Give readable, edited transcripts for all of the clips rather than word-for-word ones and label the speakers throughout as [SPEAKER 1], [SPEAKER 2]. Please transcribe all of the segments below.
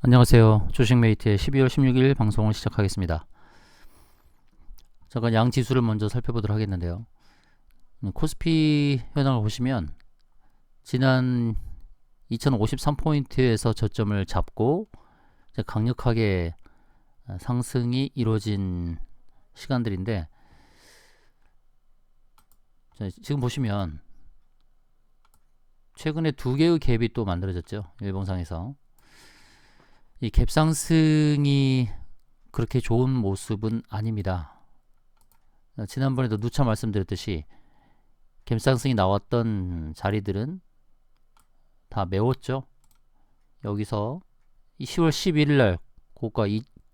[SPEAKER 1] 안녕하세요. 주식메이트의 12월 16일 방송을 시작하겠습니다. 잠깐 양 지수를 먼저 살펴보도록 하겠는데요. 코스피 현황을 보시면 지난 2053포인트에서 저점을 잡고 이제 강력하게 상승이 이루어진 시간들인데, 지금 보시면 최근에 두 개의 갭이 또 만들어졌죠. 일봉상에서. 이 갭상승이 그렇게 좋은 모습은 아닙니다. 지난번에도 누차 말씀드렸듯이 갭상승이 나왔던 자리들은 다 메웠죠. 여기서 10월 11일 날 고가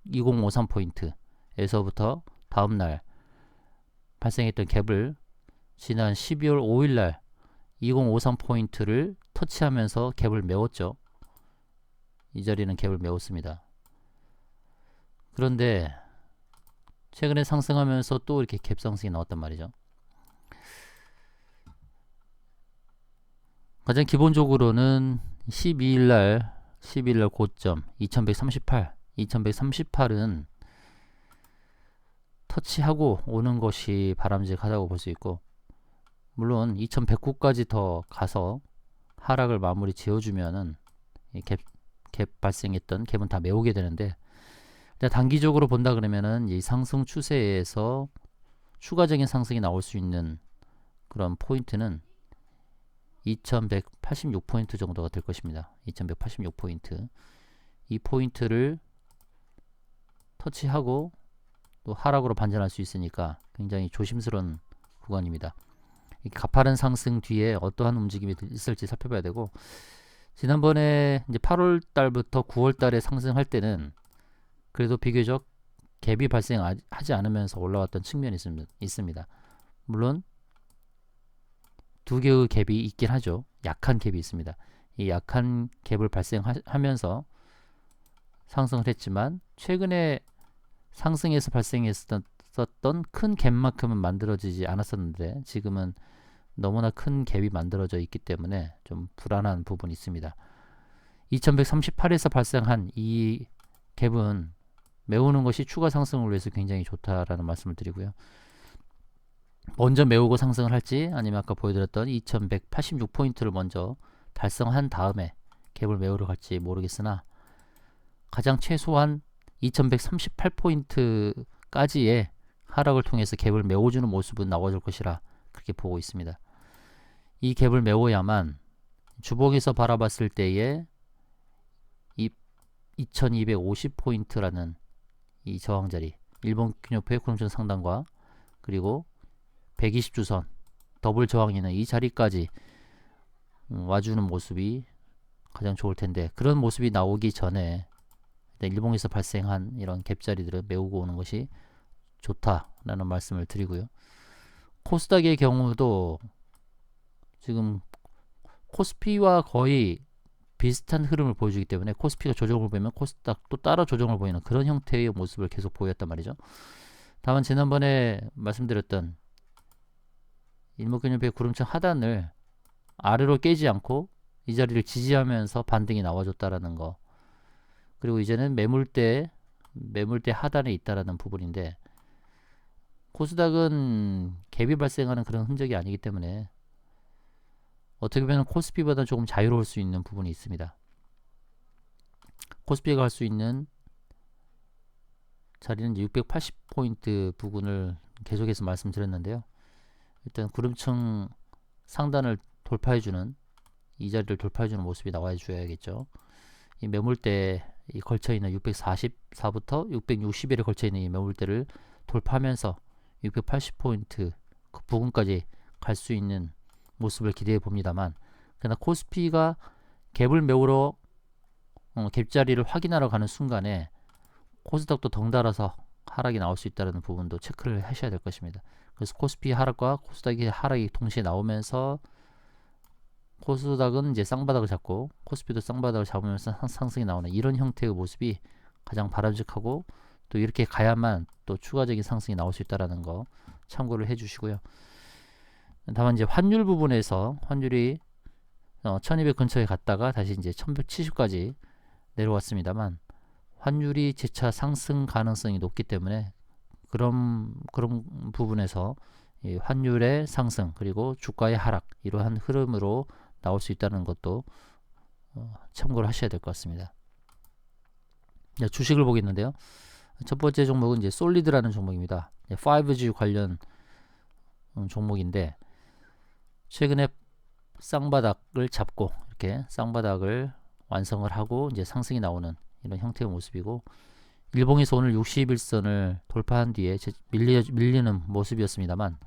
[SPEAKER 1] 2053포인트에서부터 다음날 발생했던 갭을 지난 12월 5일 날 2053포인트를 터치하면서 갭을 메웠죠. 이 자리는 갭을 메웠습니다. 그런데 최근에 상승하면서 또 이렇게 갭 상승이 나왔단 말이죠. 가장 기본적으로는 12일날 고점 2138은 터치하고 오는 것이 바람직하다고 볼 수 있고, 물론 2109까지 더 가서 하락을 마무리 지어주면은 갭 발생했던 갭은 다 메우게 되는데, 단기적으로 본다 그러면은 이 상승 추세에서 추가적인 상승이 나올 수 있는 그런 포인트는 2186포인트 정도가 될 것입니다. 2186포인트. 이 포인트를 터치하고 또 하락으로 반전할 수 있으니까 굉장히 조심스러운 구간입니다. 가파른 상승 뒤에 어떠한 움직임이 있을지 살펴봐야 되고, 지난번에 이제 8월 달부터 9월 달에 상승할 때는 그래도 비교적 갭이 발생하지 않으면서 올라왔던 측면이 있습니다. 물론 두 개의 갭이 있긴 하죠. 약한 갭이 있습니다. 이 약한 갭을 발생하면서 상승을 했지만, 최근에 상승에서 발생했었던 큰 갭만큼은 만들어지지 않았었는데, 지금은 너무나 큰 갭이 만들어져 있기 때문에 좀 불안한 부분이 있습니다. 2138에서 발생한 이 갭은 메우는 것이 추가 상승을 위해서 굉장히 좋다라는 말씀을 드리고요. 먼저 메우고 상승을 할지, 아니면 아까 보여드렸던 2186포인트를 먼저 달성한 다음에 갭을 메우러 갈지 모르겠으나, 가장 최소한 2138포인트까지의 하락을 통해서 갭을 메워주는 모습은 나와줄 것이라 그렇게 보고 있습니다. 이 갭을 메워야만 주봉에서 바라봤을 때의 이 2250포인트라는 이 저항자리, 일본균형표의 구름선 상단과 그리고 120주선 더블 저항이 있는 이 자리까지 와주는 모습이 가장 좋을 텐데, 그런 모습이 나오기 전에 일봉에서 발생한 이런 갭자리들을 메우고 오는 것이 좋다라는 말씀을 드리고요. 코스닥의 경우도 지금 코스피와 거의 비슷한 흐름을 보여주기 때문에, 코스피가 조정을 보이면 코스닥도 따라 조정을 보이는 그런 형태의 모습을 계속 보였단 말이죠. 다만 지난번에 말씀드렸던 일목균형표의 구름층 하단을 아래로 깨지 않고 이 자리를 지지하면서 반등이 나와줬다라는 거, 그리고 이제는 매물대 하단에 있다라는 부분인데, 코스닥은 갭이 발생하는 그런 흔적이 아니기 때문에 어떻게 보면 코스피보다 조금 자유로울 수 있는 부분이 있습니다. 코스피가 갈 수 있는 자리는 680포인트 부근을 계속해서 말씀드렸는데요. 일단 구름층 상단을 돌파해주는, 이 자리를 돌파해주는 모습이 나와줘야겠죠. 이 매물대에 걸쳐있는 644부터 660일에 걸쳐있는 이 매물대를 돌파하면서 680포인트 그 부근까지 갈 수 있는 모습을 기대해 봅니다만, 그러나 코스피가 갭을 메우러 갭자리를 확인하러 가는 순간에 코스닥도 덩달아서 하락이 나올 수 있다는 부분도 체크를 하셔야 될 것입니다. 그래서 코스피 하락과 코스닥의 하락이 동시에 나오면서 코스닥은 이제 쌍바닥을 잡고 코스피도 쌍바닥을 잡으면서 상승이 나오는 이런 형태의 모습이 가장 바람직하고, 또 이렇게 가야만 또 추가적인 상승이 나올 수 있다는 거 참고를 해주시고요. 다만 이제 환율 부분에서 환율이 1200 근처에 갔다가 다시 이제 1170까지 내려왔습니다만 환율이 재차 상승 가능성이 높기 때문에 그런 부분에서 이 환율의 상승 그리고 주가의 하락 이러한 흐름으로 나올 수 있다는 것도 참고를 하셔야 될 것 같습니다. 주식을 보겠는데요. 첫 번째 종목은 이제 솔리드라는 종목입니다. 5G 관련 종목인데 최근에 쌍바닥을 잡고 이렇게 쌍바닥을 완성을 하고 이제 상승이 나오는 이런 형태의 모습이고 일봉에서 오늘 61선을 돌파한 뒤에 밀리는 모습이었습니다만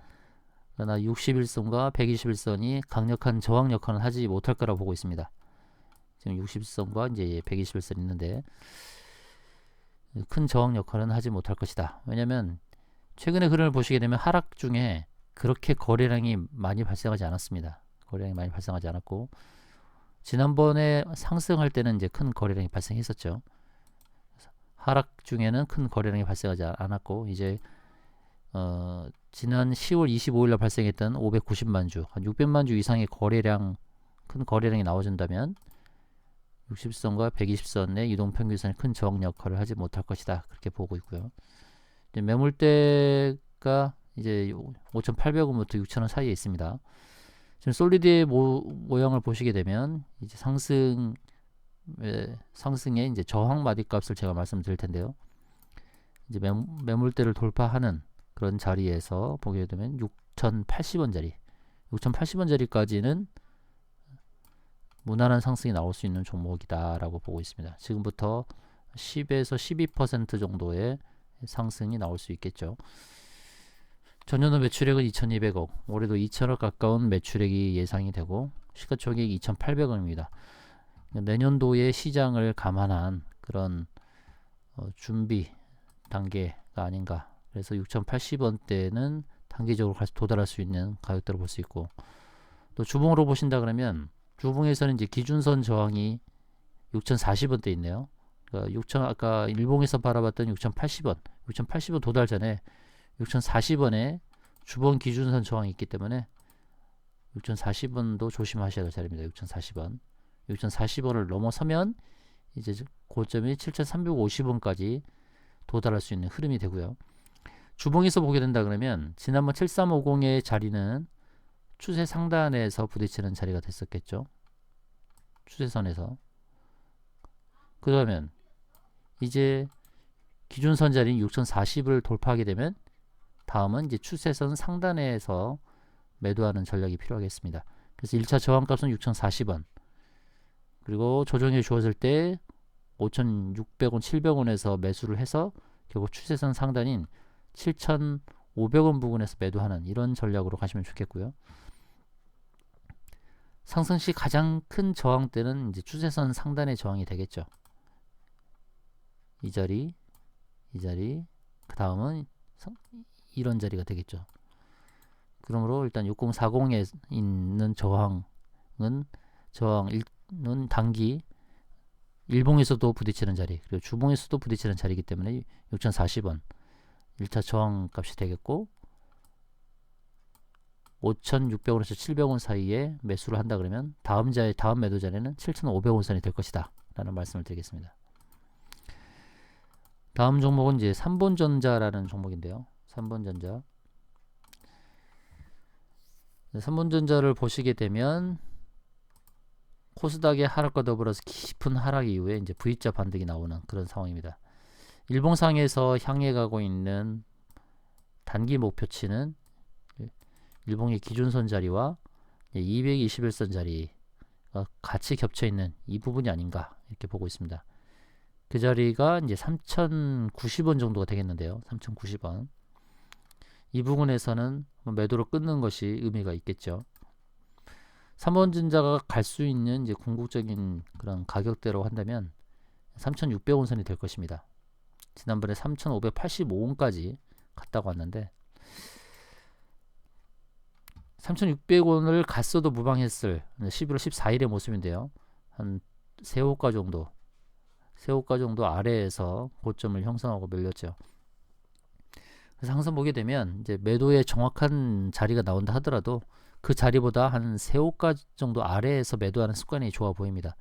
[SPEAKER 1] 그러나 61선과 121선이 강력한 저항 역할은 하지 못할 거라고 보고 있습니다. 지금 60선과 이제 121선 있는데 큰 저항 역할은 하지 못할 것이다. 왜냐하면 최근의 흐름을 보시게 되면 하락 중에 그렇게 거래량이 많이 발생하지 않았습니다. 거래량이 많이 발생하지 않았고 지난번에 상승할 때는 이제 큰 거래량이 발생했었죠. 하락 중에는 큰 거래량이 발생하지 않았고 이제 지난 10월 25일 날 발생했던 590만 주, 한 600만 주 이상의 거래량, 큰 거래량이 나와준다면 60선과 120선의 이동평균선이 큰 저항 역할을 하지 못할 것이다. 그렇게 보고 있고요. 이제 매물대가 이제 5,800원부터 6,000원 사이에 있습니다. 지금 솔리드의 모양을 보시게 되면 이제 상승의 이제 저항 마디값을 제가 말씀드릴 텐데요. 이제 매물대를 돌파하는 그런 자리에서 보게 되면 6,080원짜리, 6,080원짜리까지는 무난한 상승이 나올 수 있는 종목이다라고 보고 있습니다. 지금부터 10에서 12% 정도의 상승이 나올 수 있겠죠. 전년도 매출액은 2,200억, 올해도 2,000억 가까운 매출액이 예상이 되고 시가총액 2,800억입니다. 내년도의 시장을 감안한 그런 준비 단계가 아닌가. 그래서 6,080원대는 단기적으로 도달할 수 있는 가격대로 볼 수 있고 또 주봉으로 보신다 그러면 주봉에서는 이제 기준선 저항이 6,040원대 있네요. 그러니까 아까 일봉에서 바라봤던 6,080원, 6,080원 도달 전에 6,040원에 주봉 기준선 저항이 있기 때문에 6,040원도 조심하셔야 될 자리입니다. 6,040원. 6,040원을 넘어서면 이제 고점이 7,350원까지 도달할 수 있는 흐름이 되고요. 주봉에서 보게 된다 그러면 지난번 7350의 자리는 추세 상단에서 부딪히는 자리가 됐었겠죠. 추세선에서. 그러면 이제 기준선 자리인 6,040을 돌파하게 되면 다음은 이제 추세선 상단에서 매도하는 전략이 필요하겠습니다. 그래서 1차 저항값은 6,040원. 그리고 조정이 주어질 때 5,600원, 700원에서 매수를 해서 결국 추세선 상단인 7,500원 부근에서 매도하는 이런 전략으로 가시면 좋겠고요. 상승 시 가장 큰 저항대는 이제 추세선 상단의 저항이 되겠죠. 이 자리, 그 다음은 이런 자리가 되겠죠. 그러므로 일단 6040에 있는 저항은 단기 일봉에서도 부딪히는 자리, 그리고 주봉에서도 부딪히는 자리이기 때문에 6,040원 1차 저항 값이 되겠고 5,600원에서 700원 사이에 매수를 한다 그러면 다음 매도 자리는 7,500원 선이 될 것이다 라는 말씀을 드리겠습니다. 다음 종목은 이제 삼본전자라는 종목인데요. 삼본전자. 삼본전자를 보시게 되면 코스닥의 하락과 더불어서 깊은 하락 이후에 이제 V자 반등이 나오는 그런 상황입니다. 일봉상에서 향해 가고 있는 단기 목표치는 일봉의 기준선 자리와 221선 자리가 같이 겹쳐 있는 이 부분이 아닌가 이렇게 보고 있습니다. 그 자리가 이제 3,090원 정도가 되겠는데요. 3,090원. 이 부분에서는 매도로 끊는 것이 의미가 있겠죠. 삼본전자가 갈 수 있는 이제 궁극적인 그런 가격대로 한다면 3,600원 선이 될 것입니다. 지난번에 3,585원까지 갔다고 왔는데 3,600원을 갔어도 무방했을 11월 14일의 모습인데요. 한 세호가 정도 아래에서 고점을 형성하고 밀렸죠. 그래서 항상 보게 되면 이제 매도의 정확한 자리가 나온다 하더라도 그 자리보다 한 세호가 정도 아래에서 매도하는 습관이 좋아 보입니다.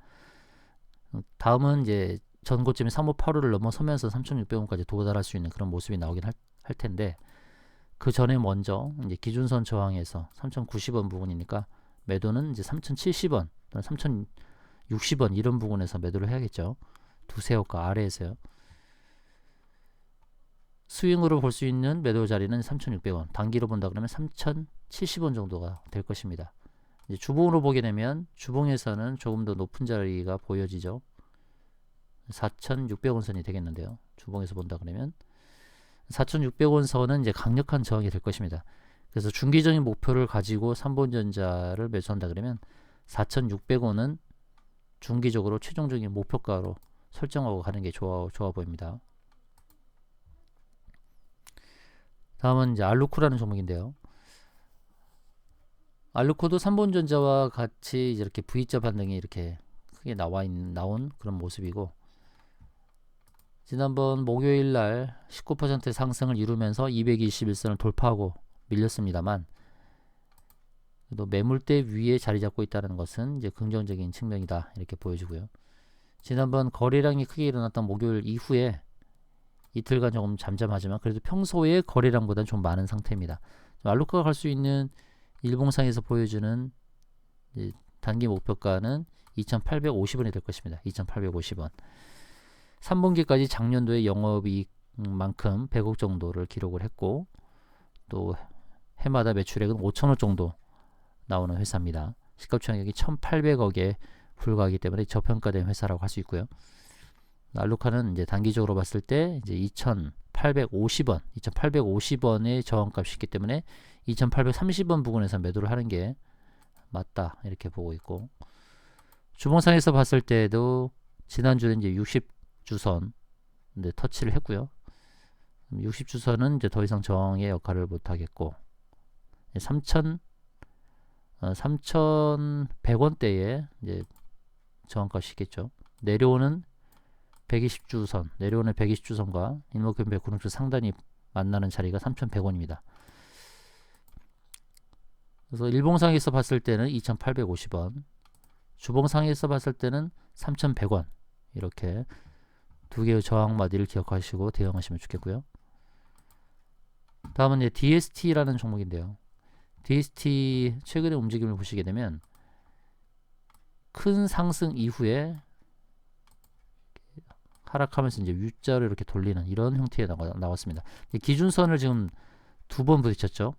[SPEAKER 1] 다음은 이제 전고점인 3585를 넘어서면서 3,600원까지 도달할 수 있는 그런 모습이 나오긴 할 텐데, 그 전에 먼저 이제 기준선 저항에서 3,090원 부분이니까 매도는 이제 3,070원, 3,060원 이런 부분에서 매도를 해야겠죠. 두세 호가 아래에서요. 스윙으로 볼 수 있는 매도 자리는 3,600원, 단기로 본다 그러면 3,070원 정도가 될 것입니다. 이제 주봉으로 보게 되면 주봉에서는 조금 더 높은 자리가 보여지죠. 4,600원 선이 되겠는데요. 주봉에서 본다 그러면 4,600원 선은 이제 강력한 저항이 될 것입니다. 그래서 중기적인 목표를 가지고 3번전자를 매수한다 그러면 4,600원은 중기적으로 최종적인 목표가로 설정하고 가는 게 좋아 보입니다. 다음은 이제 알루코라는 종목인데요. 알루코도 3번전자와 같이 이렇게 V자 반등이 이렇게 크게 나온 그런 모습이고, 지난번 목요일 날 19% 상승을 이루면서 221선을 돌파하고 밀렸습니다만, 또 매물대 위에 자리 잡고 있다는 것은 이제 긍정적인 측면이다 이렇게 보여지고요. 지난번 거래량이 크게 일어났던 목요일 이후에 이틀간 조금 잠잠하지만 그래도 평소에 거래량보다는 좀 많은 상태입니다. 알루카가 갈 수 있는 일봉상에서 보여주는 단기 목표가는 2,850원이 될 것입니다. 2,850원. 3분기까지 작년도의 영업이익만큼 100억 정도를 기록을 했고, 또 해마다 매출액은 5천억 정도 나오는 회사입니다. 시가총액이 1,800억에 불과하기 때문에 저평가된 회사라고 할 수 있고요. 알루카는 이제 단기적으로 봤을 때 이제 2,850원의 저항값이 있기 때문에 2,830원 부근에서 매도를 하는 게 맞다 이렇게 보고 있고, 주봉상에서 봤을 때도 지난주에 이제 60주선 터치를 했고요. 60주선은 이제 더 이상 저항의 역할을 못 하겠고, 3,100원대에 이제 저항값이 있겠죠. 내려오는 120주선과 일목균배 구름주 상단이 만나는 자리가 3,100원입니다. 그래서 일봉상에서 봤을 때는 2,850원, 주봉상에서 봤을 때는 3,100원, 이렇게 두 개의 저항마디를 기억하시고 대응하시면 좋겠고요. 다음은 이제 DST라는 종목인데요. DST 최근의 움직임을 보시게 되면 큰 상승 이후에 하락하면서 이제 U자로 이렇게 돌리는 이런 형태에 나왔습니다. 기준선을 지금 두 번 부딪혔죠.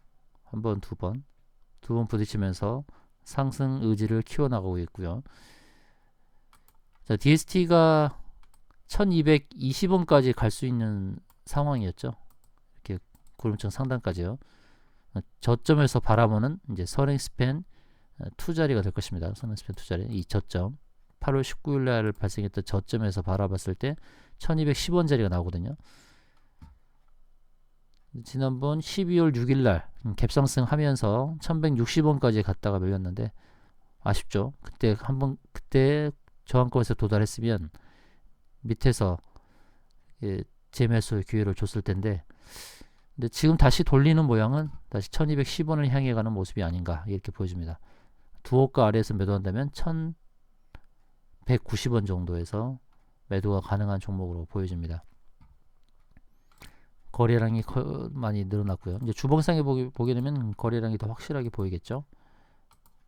[SPEAKER 1] 한 번, 두 번 부딪히면서 상승 의지를 키워나가고 있고요. 자, DST가 1220원까지 갈 수 있는 상황이었죠. 이렇게 구름청 상단까지요. 저점에서 바라보는 이제 선행스팬 투자리가 될 것입니다. 선행스팬 투자리, 이 저점 8월 19일 날 발생했던 저점에서 바라봤을 때 1210원 자리가 나오거든요. 지난번 12월 6일 날 갭상승 하면서 1160원까지 갔다가 밀렸는데 아쉽죠. 그때 저항권에서 도달했으면 밑에서 재매수 기회를 줬을 텐데, 근데 지금 다시 돌리는 모양은 다시 1210원을 향해 가는 모습이 아닌가 이렇게 보여집니다. 두 호가 아래에서 매도한다면 1190원 정도에서 매도가 가능한 종목으로 보여집니다. 거래량이 많이 늘어났고요. 이제 주봉상에 보게 되면 거래량이 더 확실하게 보이겠죠.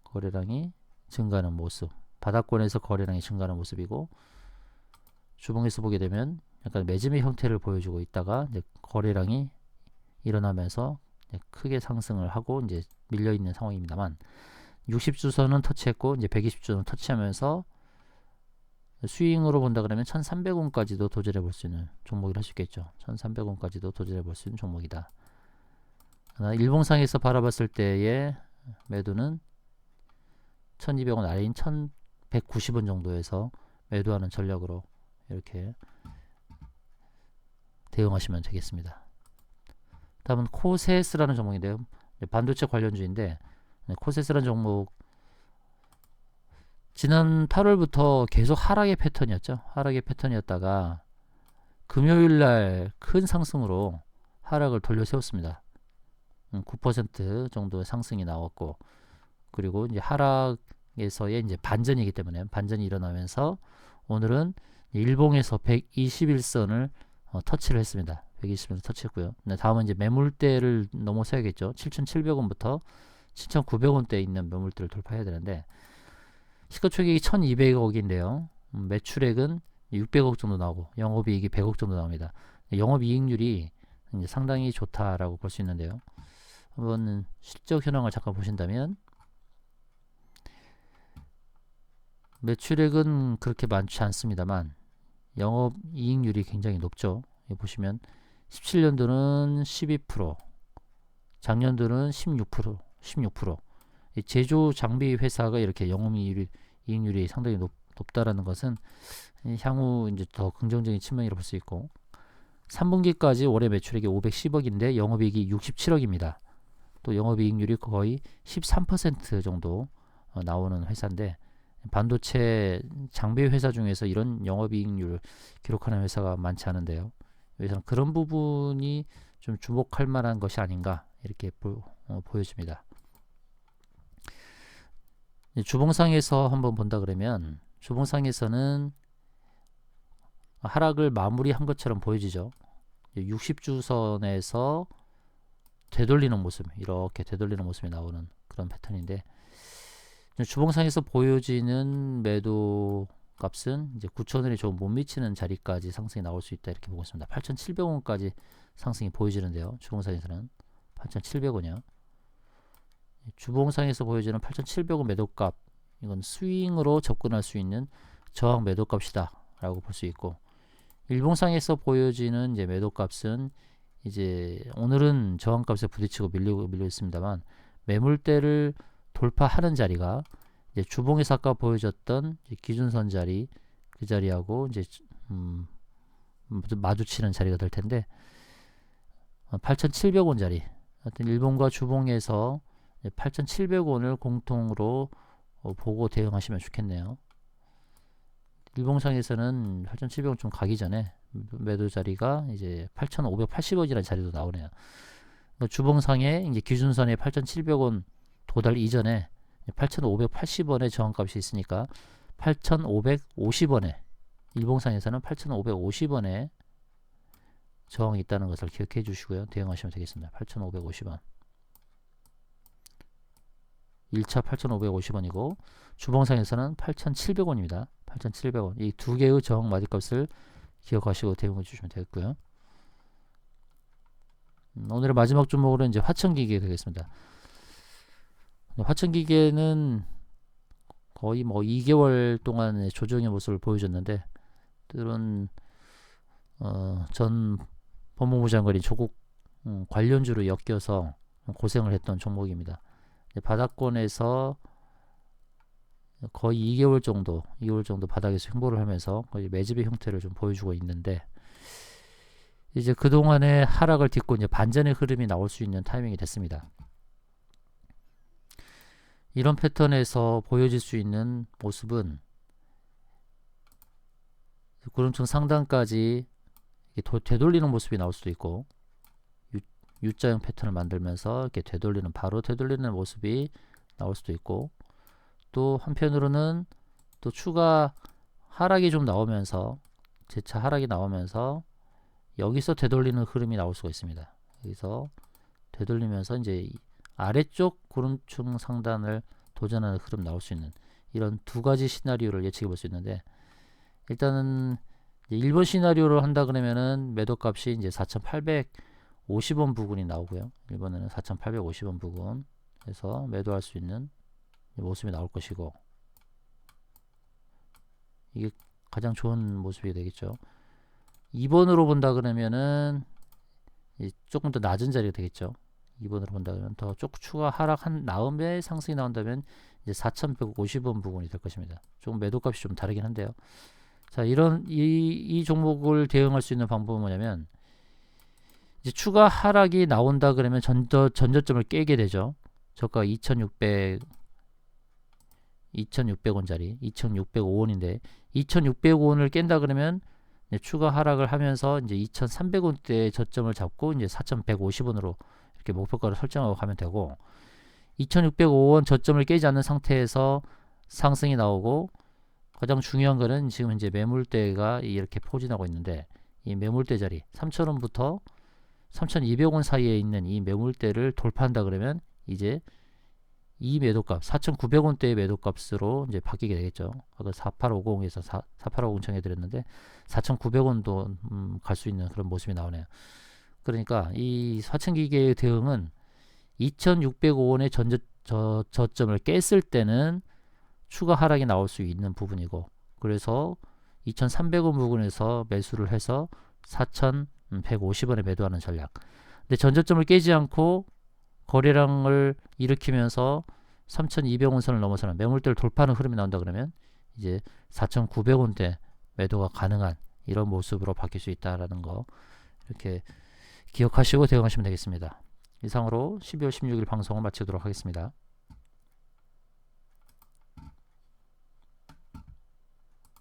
[SPEAKER 1] 거래량이 증가하는 모습, 바닥권에서 거래량이 증가하는 모습이고, 주봉에서 보게 되면 약간 매집의 형태를 보여주고 있다가 이제 거래량이 일어나면서 크게 상승을 하고 이제 밀려 있는 상황입니다만, 60주선은 터치했고 이제 120주선 터치하면서 스윙으로 본다 그러면 1,300원까지도 도전해 볼 수 있는 종목이라 할 수 있겠죠. 1,300원까지도 도전해 볼 수 있는 종목이다. 일봉상에서 바라봤을 때의 매도는 1,200원 아래인 1,190원 정도에서 매도하는 전략으로 이렇게 대응하시면 되겠습니다. 다음은 코세스라는 종목인데요. 반도체 관련주인데, 코세스라는 종목 지난 8월부터 계속 하락의 패턴이었죠. 하락의 패턴이었다가 금요일날 큰 상승으로 하락을 돌려 세웠습니다. 9% 정도의 상승이 나왔고, 그리고 이제 하락에서의 이제 반전이기 때문에 반전이 일어나면서 오늘은 일봉에서 121선을 터치를 했습니다. 121선 터치했고요. 다음은 이제 매물대를 넘어서야겠죠. 7,700원부터 7,900원대에 있는 매물대를 돌파해야 되는데, 시가총액이 1,200억인데요. 매출액은 600억 정도 나오고 영업이익이 100억 정도 나옵니다. 영업이익률이 이제 상당히 좋다라고 볼 수 있는데요. 한번 실적 현황을 잠깐 보신다면, 매출액은 그렇게 많지 않습니다만 영업이익률이 굉장히 높죠. 여기 보시면 17년도는 12%, 작년도는 16%. 이 제조 장비 회사가 이렇게 영업이익률이 상당히 높다라는 것은 향후 이제 더 긍정적인 측면이라고 볼 수 있고, 3분기까지 올해 매출액이 510억인데 영업이익이 67억입니다. 또 영업이익률이 거의 13% 정도 나오는 회사인데, 반도체 장비 회사 중에서 이런 영업이익률을 기록하는 회사가 많지 않은데요. 여기서는 그런 부분이 좀 주목할 만한 것이 아닌가 이렇게 보여집니다. 주봉상에서 한번 본다 그러면, 주봉상에서는 하락을 마무리한 것처럼 보여지죠. 60주선에서 되돌리는 모습, 이렇게 되돌리는 모습이 나오는 그런 패턴인데, 주봉상에서 보여지는 매도 값은 이제 9,000원이 조금 못 미치는 자리까지 상승이 나올 수 있다 이렇게 보고 있습니다. 8,700원까지 상승이 보여지는데요. 주봉상에서는 8,700원이요. 주봉상에서 보여지는 8,700원 매도값, 이건 스윙으로 접근할 수 있는 저항 매도값이다 라고 볼 수 있고, 일봉상에서 보여지는 이제 매도값은 이제 오늘은 저항값에 부딪히고 밀려 있습니다만, 매물대를 돌파하는 자리가 이제 주봉에서 아까 보여줬던 기준선 자리, 그 자리하고 이제 마주치는 자리가 될 텐데, 8,700원 자리, 하여튼 일봉과 주봉에서 8,700원을 공통으로 보고 대응하시면 좋겠네요. 일봉상에서는 8,700원 좀 가기 전에 매도 자리가 이제 8,580원이라는 자리도 나오네요. 주봉상에 이제 기준선에 8,700원 도달 이전에 8,580원의 저항값이 있으니까 8,550원에, 일봉상에서는 8,550원에 저항이 있다는 것을 기억해 주시고요. 대응하시면 되겠습니다. 8,550원. 1차 8,550원이고 주봉상에서는 8,700원입니다. 8,700원. 이 두 개의 저항 마디값을 기억하시고 대응해 주시면 되겠고요. 오늘의 마지막 종목으로 이제 화천기계 되겠습니다. 화천기계는 거의 뭐 2개월 동안의 조정의 모습을 보여줬는데, 들은 전 법무부 장관이 조국 관련주로 엮여서 고생을 했던 종목입니다. 바닥권에서 거의 2개월 정도 바닥에서 횡보를 하면서 거의 매집의 형태를 좀 보여주고 있는데, 이제 그동안의 하락을 딛고 이제 반전의 흐름이 나올 수 있는 타이밍이 됐습니다. 이런 패턴에서 보여질 수 있는 모습은 구름층 상단까지 되돌리는 모습이 나올 수도 있고, U자형 패턴을 만들면서 이렇게 바로 되돌리는 모습이 나올 수도 있고, 또 한편으로는 또 추가 하락이 좀 나오면서, 재차 하락이 나오면서 여기서 되돌리는 흐름이 나올 수가 있습니다. 여기서 되돌리면서 이제 아래쪽 구름층 상단을 도전하는 흐름 나올 수 있는 이런 두 가지 시나리오를 예측해 볼 수 있는데, 일단은 1번 시나리오를 한다 그러면은 매도값이 이제 4,850원 부근이 나오고요. 1번에는 4,850원 부근에서 매도할 수 있는 모습이 나올 것이고, 이게 가장 좋은 모습이 되겠죠. 2번으로 본다 그러면은 조금 더 낮은 자리가 되겠죠. 2번으로 본다 그러면 더 조금 추가 하락한 다음에 상승이 나온다면 이제 4,150원 부분이 될 것입니다. 조금 매도값이 좀 다르긴 한데요. 자, 이 종목을 대응할 수 있는 방법은 뭐냐면, 이제 추가 하락이 나온다 그러면 전저점을 깨게 되죠. 저가 2,600원짜리 2,605원인데 2,605원을 깬다 그러면 추가 하락을 하면서 이제 2,300원대의 저점을 잡고 이제 4,150원으로 이렇게 목표가를 설정하고 가면 되고, 2,605원 저점을 깨지 않는 상태에서 상승이 나오고 가장 중요한 거는 지금 이제 매물대가 이렇게 포진하고 있는데 이 매물대 자리 3,000원부터 3,200원 사이에 있는 이 매물대를 돌파한다 그러면 이제 이 매도값 4,900원대의 매도값으로 이제 바뀌게 되겠죠. 아까 4850에서 4850 정해드렸는데 4,900원도 갈 수 있는 그런 모습이 나오네요. 그러니까 이 4,000기계의 대응은 2,605원의 저점을 깼을 때는 추가 하락이 나올 수 있는 부분이고, 그래서 2,300원 부근에서 매수를 해서 4,150원에 매도하는 전략. 근데 전저점을 깨지 않고 거래량을 일으키면서 3,200원 선을 넘어서는 매물대를 돌파하는 흐름이 나온다 그러면 이제 4,900원대 매도가 가능한 이런 모습으로 바뀔 수 있다라는 거 이렇게 기억하시고 대응하시면 되겠습니다. 이상으로 12월 16일 방송을 마치도록 하겠습니다.